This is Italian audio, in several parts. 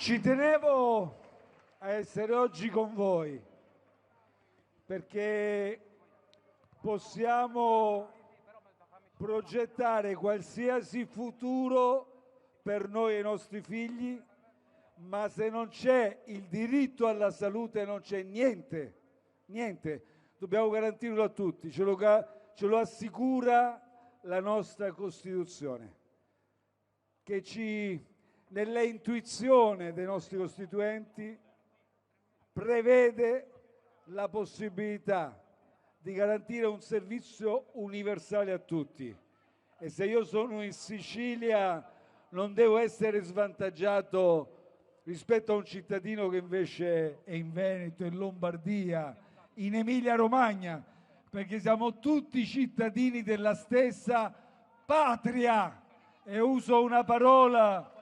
Ci tenevo a essere oggi con voi perché possiamo progettare qualsiasi futuro per noi e i nostri figli, ma se non c'è il diritto alla salute non c'è niente, niente. Dobbiamo garantirlo a tutti, ce lo assicura la nostra Costituzione, che nella intuizione dei nostri costituenti prevede la possibilità di garantire un servizio universale a tutti. E se io sono in Sicilia non devo essere svantaggiato rispetto a un cittadino che invece è in Veneto, in Lombardia, in Emilia-Romagna, perché siamo tutti cittadini della stessa patria. E uso una parola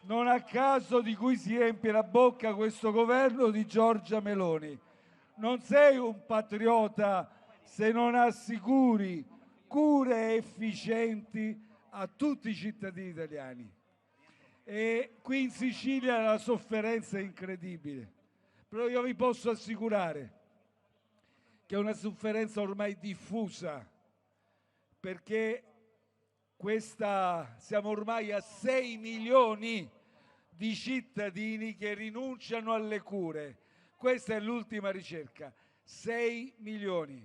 non a caso di cui si riempie la bocca questo governo di Giorgia Meloni. Non sei un patriota se non assicuri cure efficienti a tutti i cittadini italiani. E qui in Sicilia la sofferenza è incredibile, però io vi posso assicurare che è una sofferenza ormai diffusa, perché siamo ormai a 6 milioni di cittadini che rinunciano alle cure. Questa è l'ultima ricerca, 6 milioni.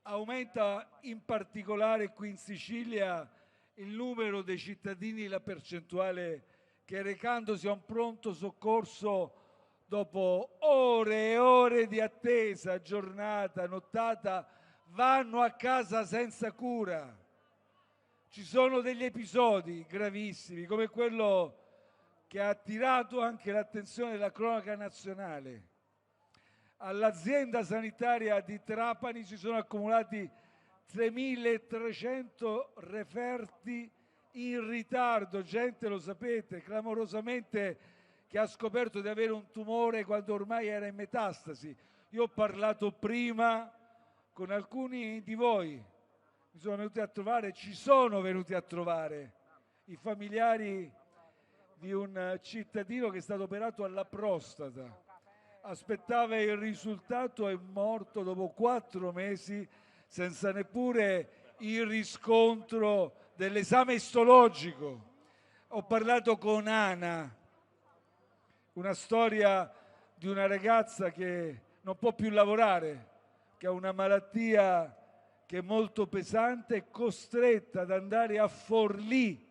Aumenta in particolare qui in Sicilia il numero dei cittadini, la percentuale che recandosi a un pronto soccorso dopo ore e ore di attesa, giornata, nottata, vanno a casa senza cura. Ci sono degli episodi gravissimi, come quello che ha attirato anche l'attenzione della cronaca nazionale. All'azienda sanitaria di Trapani si sono accumulati 3.300 referti in ritardo, gente, lo sapete, clamorosamente, che ha scoperto di avere un tumore quando ormai era in metastasi. Io ho parlato prima con alcuni di voi, mi sono venuti a trovare, ci sono venuti a trovare i familiari di un cittadino che è stato operato alla prostata, aspettava il risultato, è morto dopo 4 mesi senza neppure il riscontro dell'esame istologico. Ho parlato con Ana, una storia di una ragazza che non può più lavorare, che ha una malattia che è molto pesante, è costretta ad andare a Forlì.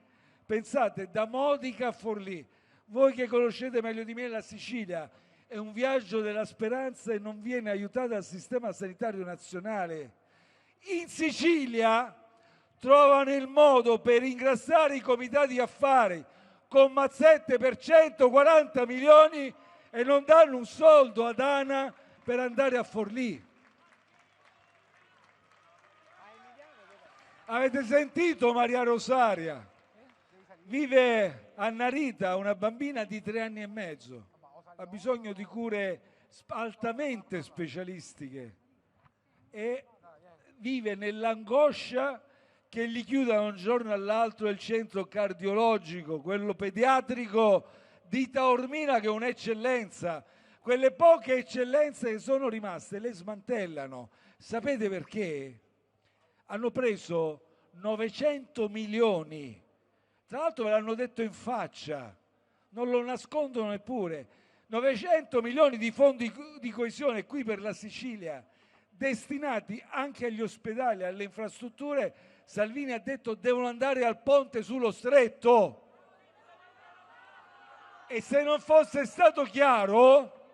Pensate, da Modica a Forlì. Voi che conoscete meglio di me la Sicilia, è un viaggio della speranza e non viene aiutata dal sistema sanitario nazionale. In Sicilia trovano il modo per ingrassare i comitati affari con mazzette per 140 milioni e non danno un soldo ad Ana per andare a Forlì. Avete sentito Maria Rosaria? Vive a Narita, una bambina di 3 anni e mezzo, ha bisogno di cure altamente specialistiche e vive nell'angoscia che gli chiudano un giorno all'altro il centro cardiologico, quello pediatrico di Taormina, che è un'eccellenza. Quelle poche eccellenze che sono rimaste le smantellano. Sapete perché? Hanno preso 900 milioni, tra l'altro ve l'hanno detto in faccia, non lo nascondono neppure, 900 milioni di fondi di coesione qui per la Sicilia, destinati anche agli ospedali, alle infrastrutture. Salvini ha detto devono andare al ponte sullo stretto. E se non fosse stato chiaro,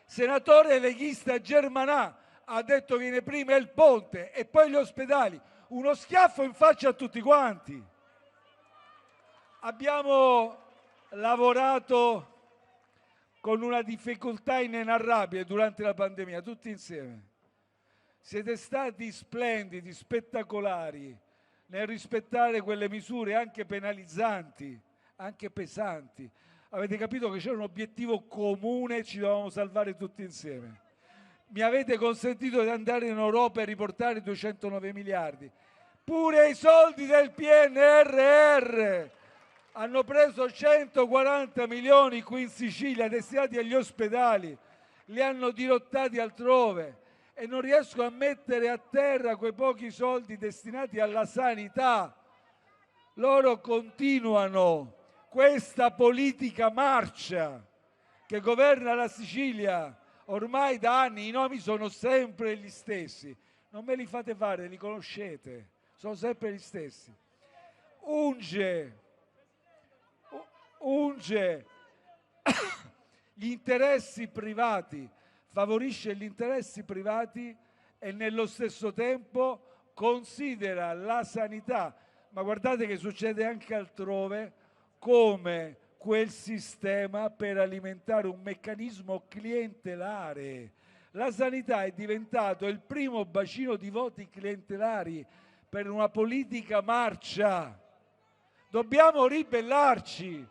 senatore leghista Germanà ha detto viene prima il ponte e poi gli ospedali. Uno schiaffo in faccia a tutti quanti. Abbiamo lavorato con una difficoltà inenarrabile durante la pandemia, tutti insieme. Siete stati splendidi, spettacolari nel rispettare quelle misure anche penalizzanti, anche pesanti. Avete capito che c'era un obiettivo comune, ci dovevamo salvare tutti insieme. Mi avete consentito di andare in Europa e riportare 209 miliardi. Pure i soldi del PNRR Hanno preso 140 milioni qui in Sicilia destinati agli ospedali, li hanno dirottati altrove e non riescono a mettere a terra quei pochi soldi destinati alla sanità. Loro continuano questa politica marcia che governa la Sicilia ormai da anni. I nomi sono sempre gli stessi, non me li fate fare, li conoscete, sono sempre gli stessi. Unge gli interessi privati, favorisce gli interessi privati e nello stesso tempo considera la sanità, ma guardate che succede anche altrove, come quel sistema per alimentare un meccanismo clientelare. La sanità è diventato il primo bacino di voti clientelari per una politica marcia. Dobbiamo ribellarci.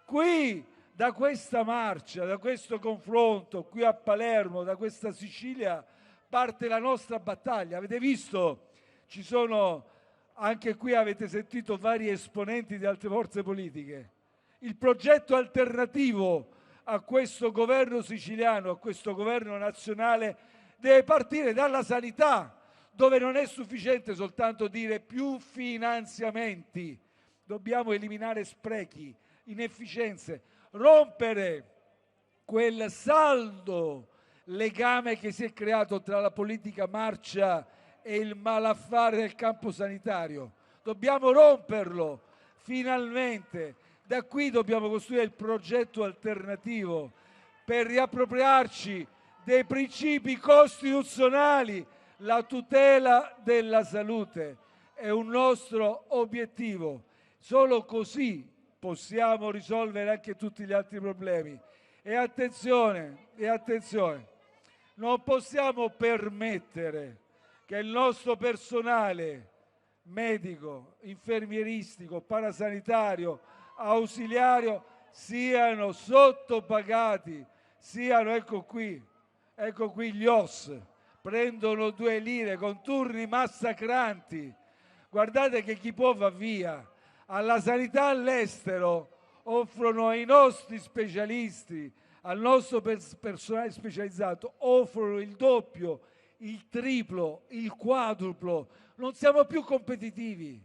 Qui, da questa marcia, da questo confronto, qui a Palermo, da questa Sicilia, parte la nostra battaglia. Avete visto? Ci sono, anche qui avete sentito vari esponenti di altre forze politiche. Il progetto alternativo a questo governo siciliano, a questo governo nazionale, deve partire dalla sanità, dove non è sufficiente soltanto dire più finanziamenti. Dobbiamo eliminare sprechi, inefficienze, rompere quel saldo legame che si è creato tra la politica marcia e il malaffare del campo sanitario. Dobbiamo romperlo, finalmente. Da qui dobbiamo costruire il progetto alternativo per riappropriarci dei principi costituzionali. La tutela della salute è un nostro obiettivo. Solo così possiamo risolvere anche tutti gli altri problemi. E attenzione, non possiamo permettere che il nostro personale medico, infermieristico, parasanitario, ausiliario siano sottopagati, ecco qui gli OS, prendono 2 lire con turni massacranti. Guardate che chi può va via. Alla sanità all'estero offrono ai nostri specialisti, al nostro personale specializzato, offrono il doppio, il triplo, il quadruplo. Non siamo più competitivi.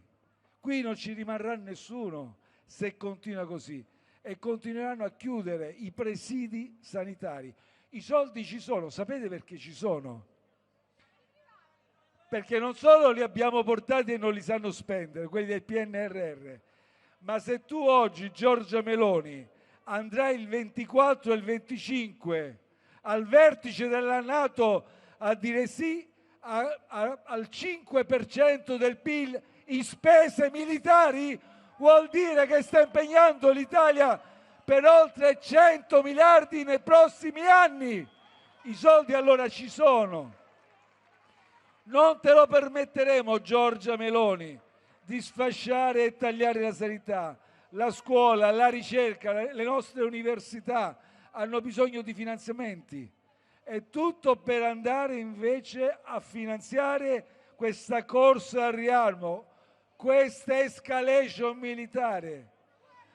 Qui non ci rimarrà nessuno se continua così e continueranno a chiudere i presidi sanitari. I soldi ci sono, sapete perché ci sono? Perché non solo li abbiamo portati e non li sanno spendere, quelli del PNRR, ma se tu oggi, Giorgia Meloni, andrai il 24 e il 25 al vertice della NATO a dire sì al 5% del PIL in spese militari, vuol dire che sta impegnando l'Italia per oltre 100 miliardi nei prossimi anni. I soldi allora ci sono. Non te lo permetteremo, Giorgia Meloni, di sfasciare e tagliare la sanità, la scuola, la ricerca, le nostre università hanno bisogno di finanziamenti. È tutto per andare invece a finanziare questa corsa al riarmo, questa escalation militare.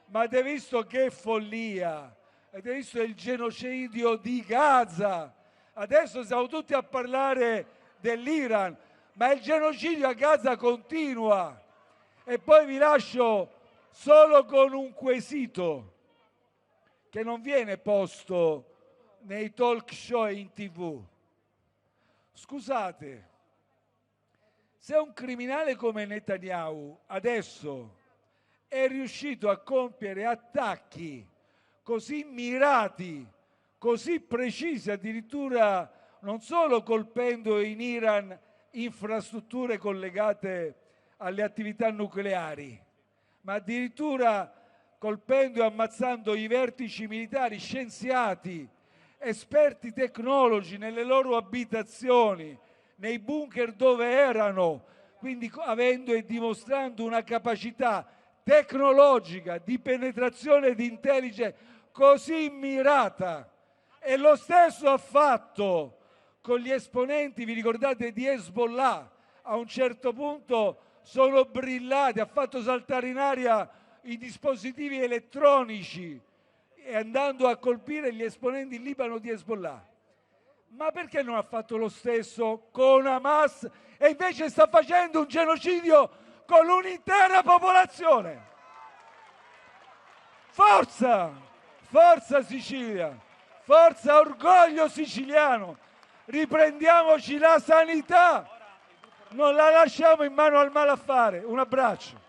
Ma avete visto che follia? Avete visto il genocidio di Gaza? Adesso stiamo tutti a parlare dell'Iran, ma il genocidio a Gaza continua. E poi vi lascio solo con un quesito che non viene posto nei talk show in TV. Scusate, se un criminale come Netanyahu adesso è riuscito a compiere attacchi così mirati, così precisi, addirittura non solo colpendo in Iran infrastrutture collegate alle attività nucleari, ma addirittura colpendo e ammazzando i vertici militari, scienziati, esperti tecnologi nelle loro abitazioni, nei bunker dove erano, quindi avendo e dimostrando una capacità tecnologica di penetrazione e di intelligence così mirata. E lo stesso ha fatto con gli esponenti, vi ricordate, di Hezbollah. A un certo punto sono brillati, ha fatto saltare in aria i dispositivi elettronici e andando a colpire gli esponenti in Libano di Hezbollah. Ma perché non ha fatto lo stesso con Hamas e invece sta facendo un genocidio con un'intera popolazione? Forza! Forza Sicilia! Forza orgoglio siciliano! Riprendiamoci la sanità! Non la lasciamo in mano al malaffare. Un abbraccio.